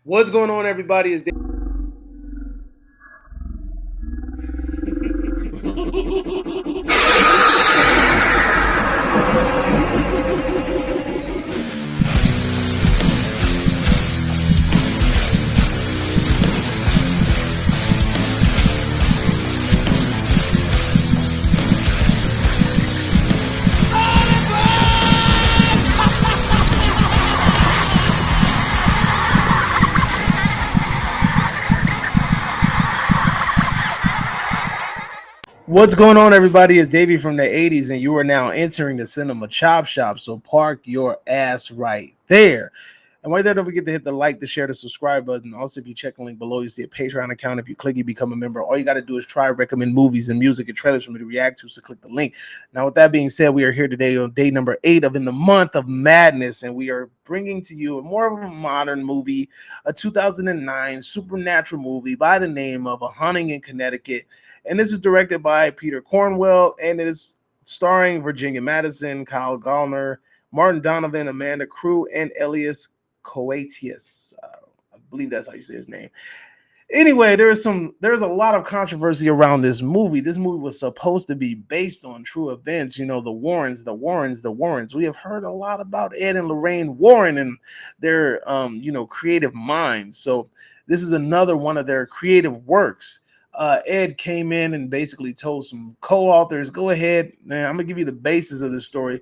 What's going on, everybody? Is What's going on, everybody? It's Davey from the 80s, and you are now entering the Cinema Chop Shop. So park your ass right there. And right there, don't forget to hit the like, the share, the subscribe button. Also, if you check the link below, you see a Patreon account. If you click, you become a member. All you got to do is try recommend movies and music and trailers for me to react to. So click the link. Now, with that being said, we are here today on day number 8 of In the Month of Madness, and we are bringing to you more of a modern movie, a 2009 supernatural movie by the name of A Haunting in Connecticut. And this is directed by Peter Cornwell, and it is starring Virginia Madison, Kyle Gallner, Martin Donovan, Amanda Crew, and Elias Coatius. I believe that's how you say his name. Anyway, there's a lot of controversy around this movie. This movie was supposed to be based on true events. You know, the Warrens. We have heard a lot about Ed and Lorraine Warren and their creative minds. So this is another one of their creative works. Ed came in and basically told some co-authors, go ahead, man, I'm gonna give you the basis of the story.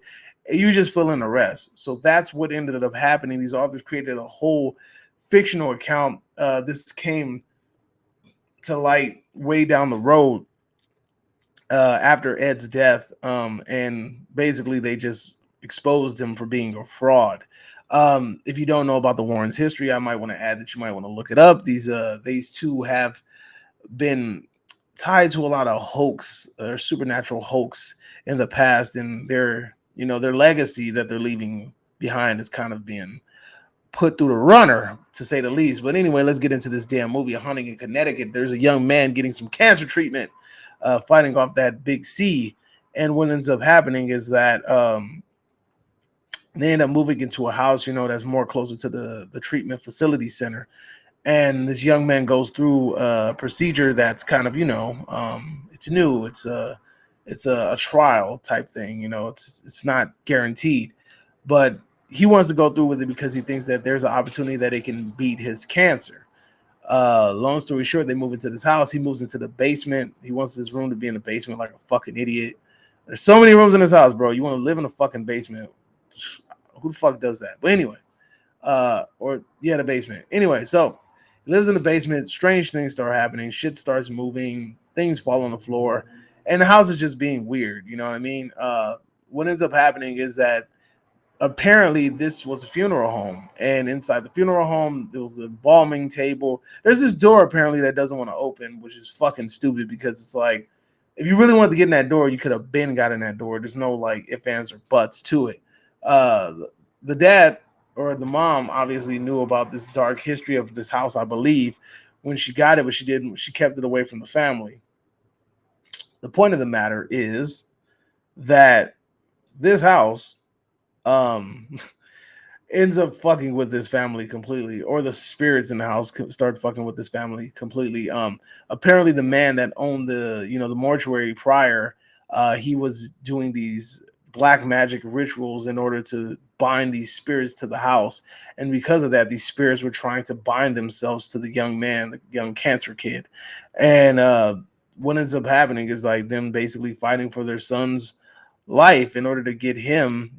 You just fill in the rest. So that's what ended up happening. These authors created a whole fictional account. This came to light way down the road after Ed's death, and basically they just exposed him for being a fraud. If you don't know about the Warrens' history, I might want to add that you might want to look it up. These two have been tied to a lot of hoax or supernatural hoax in the past, and their legacy that they're leaving behind is kind of being put through the runner, to say the least. But anyway, let's get into this damn movie. A Haunting in Connecticut. There's a young man getting some cancer treatment, fighting off that big C. And what ends up happening is that they end up moving into a house, that's more closer to the treatment facility center. And this young man goes through a procedure that's kind of, it's new. It's a trial type thing. It's not guaranteed, but he wants to go through with it because he thinks that there's an opportunity that it can beat his cancer. Long story short, they move into this house. He moves into the basement. He wants his room to be in the basement like a fucking idiot. There's so many rooms in this house, bro. You want to live in a fucking basement? Who the fuck does that? But anyway, the basement. Anyway, so he lives in the basement. Strange things start happening. Shit starts moving. Things fall on the floor, and the house is just being weird. You know what I mean? What ends up happening is that apparently this was a funeral home, and inside the funeral home there was a embalming table. There's this door apparently that doesn't want to open, which is fucking stupid, because it's like, if you really wanted to get in that door, you could have been got in that door. There's no like ifs, ands, or buts to it. The dad or the mom obviously knew about this dark history of this house, I believe, when she got it, but she kept it away from the family. The point of the matter is that this house um ends up fucking with this family completely, or the spirits in the house start fucking with this family completely. Apparently the man that owned the mortuary prior, he was doing these black magic rituals in order to bind these spirits to the house, and because of that, these spirits were trying to bind themselves to the young man, the young cancer kid. And what ends up happening is like them basically fighting for their son's life in order to get him,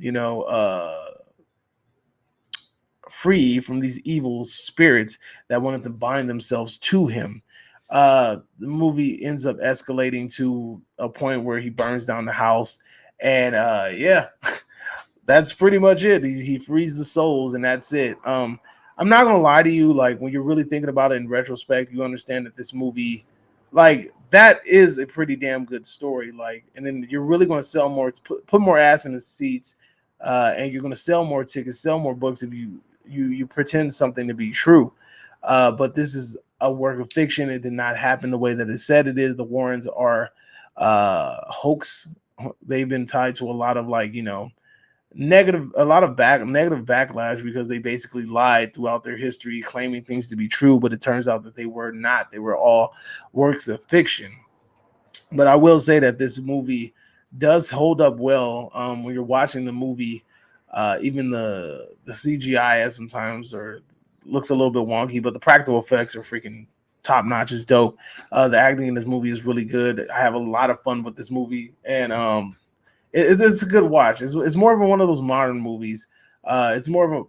free from these evil spirits that wanted to bind themselves to him. The movie ends up escalating to a point where he burns down the house, and that's pretty much it. He frees the souls, and that's it. I'm not gonna lie to you, like, when you're really thinking about it in retrospect, you understand that this movie, like, that is a pretty damn good story. Like, and then you're really gonna sell more, put more ass in the seats, and you're gonna sell more tickets, sell more books if you pretend something to be true. But this is a work of fiction. It did not happen the way that it said it is. The Warrens are hoax. They've been tied to a lot of, like, a lot of negative backlash because they basically lied throughout their history, claiming things to be true, but it turns out that they were not. They were all works of fiction. But I will say that this movie does hold up well when you're watching the movie. Even the CGI at sometimes or looks a little bit wonky, but the practical effects are freaking top notch. Is dope. The acting in this movie is really good. I have a lot of fun with this movie, and it's a good watch. It's more of one of those modern movies. It's more of a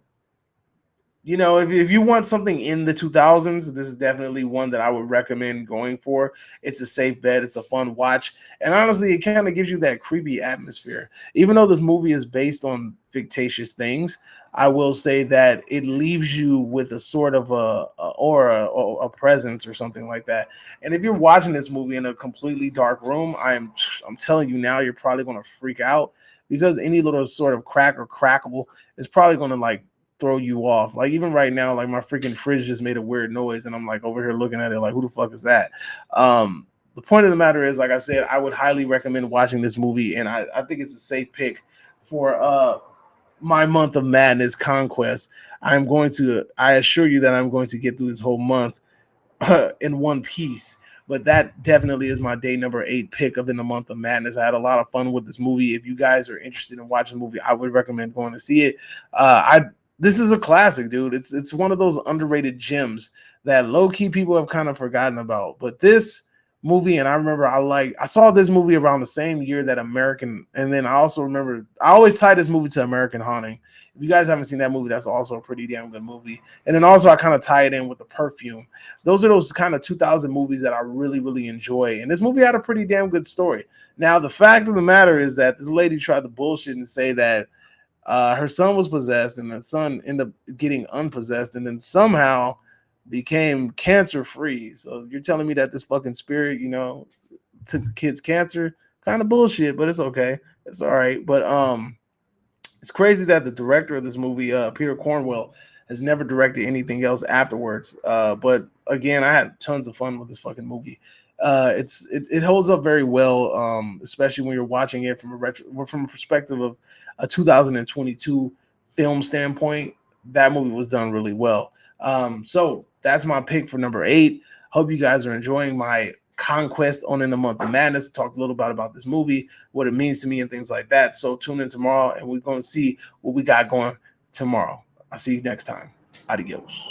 if you want something in the 2000s, this is definitely one that I would recommend going for. It's a safe bet. It's a fun watch. And honestly, it kind of gives you that creepy atmosphere. Even though this movie is based on fictitious things, I will say that it leaves you with a sort of a aura or a presence or something like that. And if you're watching this movie in a completely dark room, I'm telling you now, you're probably going to freak out because any little sort of crack or crackle is probably going to like throw you off. Like even right now, like my freaking fridge just made a weird noise, and I'm like over here looking at it like, who the fuck is that? The point of the matter is, like I said, I would highly recommend watching this movie, and I think it's a safe pick for my month of madness conquest. I assure you that I'm going to get through this whole month in one piece. But that definitely is my day number 8 pick of in the month of madness. I had a lot of fun with this movie. If you guys are interested in watching the movie, I would recommend going to see it. I This is a classic, dude. It's one of those underrated gems that low key people have kind of forgotten about. But this movie, and I remember I saw this movie around the same year that American, and then I also remember I always tie this movie to American Haunting. If you guys haven't seen that movie, that's also a pretty damn good movie. And then also I kind of tie it in with The Perfume. Those are those kind of 2000 movies that I really, really enjoy. And this movie had a pretty damn good story. Now, the fact of the matter is that this lady tried to bullshit and say that her son was possessed, and the son ended up getting unpossessed, and then somehow became cancer free. So you're telling me that this fucking spirit, took the kid's cancer? Kind of bullshit, but it's okay. It's all right. But it's crazy that the director of this movie, Peter Cornwell, has never directed anything else afterwards. But again, I had tons of fun with this fucking movie. It holds up very well, especially when you're watching it from a perspective of a 2022 film standpoint. That movie was done really well. So that's my pick for number 8. Hope you guys are enjoying my conquest on In the Month of Madness. Talk a little bit about this movie, what it means to me, and things like that. So tune in tomorrow, and we're going to see what we got going tomorrow. I'll see you next time. Adios.